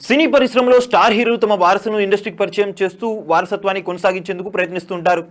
సినీ పరిశ్రమలో స్టార్ హీరోలు తమ వారసును ఇండస్ట్రీకి పరిచయం చేస్తూ వారసత్వాన్ని కొనసాగించేందుకు ప్రయత్నిస్తుంటారు.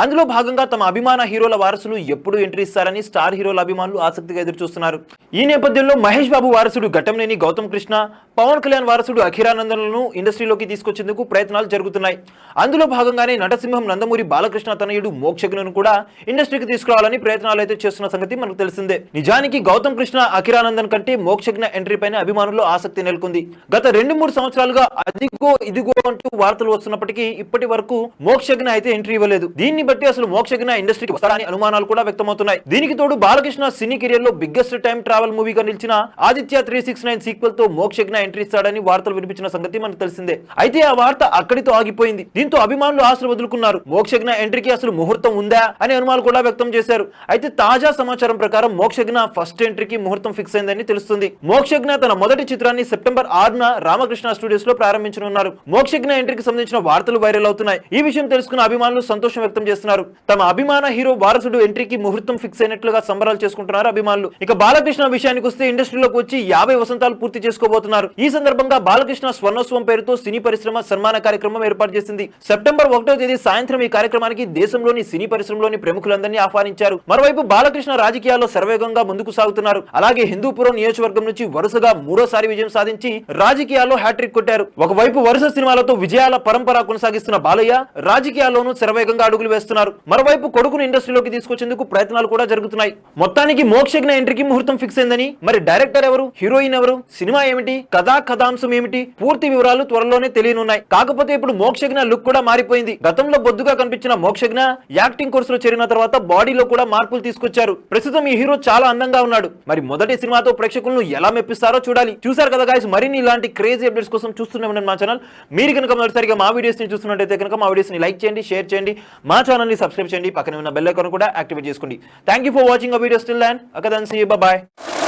అందులో భాగంగా తమ అభిమాన హీరోల వారసులు ఎప్పుడు ఎంట్రీ ఇస్తారని స్టార్ హీరోల అభిమానులు ఆసక్తిగా ఎదురుచూస్తున్నారు. ఈ నేపథ్యంలో మహేష్ బాబు వారసుడు ఘట్టంనేని గౌతమ్ కృష్ణ, పవన్ కళ్యాణ్ వారసుడు అఖిరానందన్లను ఇండస్ట్రీలోకి తీసుకొచ్చేందుకు ప్రయత్నాలు జరుగుతున్నాయి. అందులో భాగంగానే నటసింహం నందమూరి బాలకృష్ణ తనయుడు మోక్షజ్ఞను కూడా ఇండస్ట్రీకి తీసుకురావాలని ప్రయత్నాలు అయితే చేస్తున్న సంగతి మనకు తెలిసిందే. నిజానికి గౌతమ్ కృష్ణ, అఖిరానందన్ కంటే మోక్షజ్ఞ ఎంట్రీ పైన అభిమానుల్లో ఆసక్తి నెలకొంది. గత 2-3 సంవత్సరాలుగా అదిగో ఇదిగో అంటూ వార్తలు వస్తున్నప్పటికీ ఇప్పటి వరకు మోక్షజ్ఞ అయితే ఎంట్రీ ఇవ్వలేదు. దీన్ని బట్టి అసలు మోక్షజ్ఞ ఇండస్ట్రీకి వస్తారని అనుమానాలు కూడా వ్యక్తమవుతున్నాయి. దీనికి తోడు బాలకృష్ణ సినీ కెరియర్ లో బిగ్గెస్ట్ టైం ట్రావెల్ మూవీగా నిలిచిన ఆదిత్య 369 సీక్వెల్ తో మోక్షజ్ఞ ఎంట్రీ ఇస్తాడని వార్తలు వినిపించిన సంగతి మనకు తెలిసిందే. అయితే ఆ వార్త అక్కడితో ఆగిపోయింది. దీంతో అభిమానులు ఆశలు వదులుకున్నారు. మోక్షజ్ఞ ఎంట్రీకి అసలు ముహూర్తం ఉందా అని అనుమానాలు కూడా వ్యక్తం చేశారు. అయితే తాజా సమాచారం ప్రకారం మోక్షజ్ఞ ఫస్ట్ ఎంట్రీకి ముహూర్తం ఫిక్స్ అయిందని తెలుస్తుంది. మోక్షజ్ఞ తన మొదటి చిత్రాన్ని సెప్టెంబర్ 6న రామకృష్ణ స్టూడియోస్ లో ప్రారంభించనున్నారు. మోక్షజ్ఞ ఎంట్రీకి సంబంధించిన వార్తలు వైరల్ అవుతున్నాయి. ఈ విషయం తెలుసుకున్న అభిమానులు సంతోషం వ్యక్తం చేస్తున్నారు. తమ అభిమాన హీరో వారసుడు ఎంట్రీకి ముహూర్తం ఫిక్స్ అయినట్లుగా సంబరాలు చేసుకుంటున్నారు అభిమానులు. ఇక బాలకృష్ణ విషయానికి వస్తే ఇండస్ట్రీలోకి వచ్చి 50 వసంతాలు పూర్తి చేసుకోబోతున్నారు. ఈ సందర్భంగా బాలకృష్ణ స్వర్ణోత్సవం పేరుతో సినీ పరిశ్రమ సన్మాన కార్యక్రమం ఏర్పాటు చేసింది. సెప్టెంబర్ 1వ తేదీ సాయంత్రం ఈ కార్యక్రమానికి దేశంలోని సినీ పరిశ్రమలోని ప్రముఖులందరినీ ఆహ్వానించారు. మరోవైపు బాలకృష్ణ రాజకీయాల్లో శరవేగంగా ముందుకు సాగుతున్నారు. అలాగే హిందూపురం నియోజకవర్గం నుంచి వరుసగా 3వ విజయం సాధించి రాజకీయాల్లో హ్యాట్రిక్ కొట్టారు. ఒకవైపు వరుస సినిమాలతో విజయాల పరంపర కొనసాగిస్తున్న బాలయ్య రాజకీయాల్లోనూ శరవేగంగా అడుగులు వేస్తున్నారు. మరోవైపు కొడుకును ఇండస్ట్రీలోకి తీసుకొచ్చేందుకు ప్రయత్నాలు కూడా జరుగుతున్నాయి. మొత్తానికి మోక్షజ్ఞ ఎంట్రీకి ముహూర్తం ఫిక్స్ అయిందని, మరి డైరెక్టర్ ఎవరు, హీరోయిన్ ఎవరు, సినిమా ఏమిటి, కథాంశం ఏమిటి, పూర్తి వివరాలు త్వరలోనే తెలియనున్నాయి. కాకపోతే ఇప్పుడు మోక్షజ్ఞ లుక్ కూడా మారిపోయింది. గతంలో బొద్దుగా కనిపించిన మోక్షజ్ఞ యాక్టింగ్ కోర్సులో చేరిన తర్వాత బాడీలో కూడా మార్పులు తీసుకొచ్చారు. ప్రస్తుతం ఈ హీరో చాలా అందంగా ఉన్నాడు. మరి మొదటి సినిమాతో ప్రేక్షకులను ఎలా మెప్పిస్తారో చూడాలి. చూసారు కదా గాయ్స్, మరిన్ని ఇలాంటి క్రేజీ అప్డేట్స్ కోసం చూస్తూనే ఉండండి మా ఛానల్. మీరు కనుక మొదటిసారిగా మా వీడియోస్ ని చూస్తున్నట్టయితే కనుక మా వీడియోస్ ని లైక్ చేయండి, షేర్ చేయండి, మా ఛానల్ ని సబ్స్క్రైబ్ చేయండి, పక్కన ఉన్న బెల్ ఐకాన్ కూడా యాక్టివేట్ చేసుకోండి. Thank you for watching our videos till then. Okay then, see you, bye bye.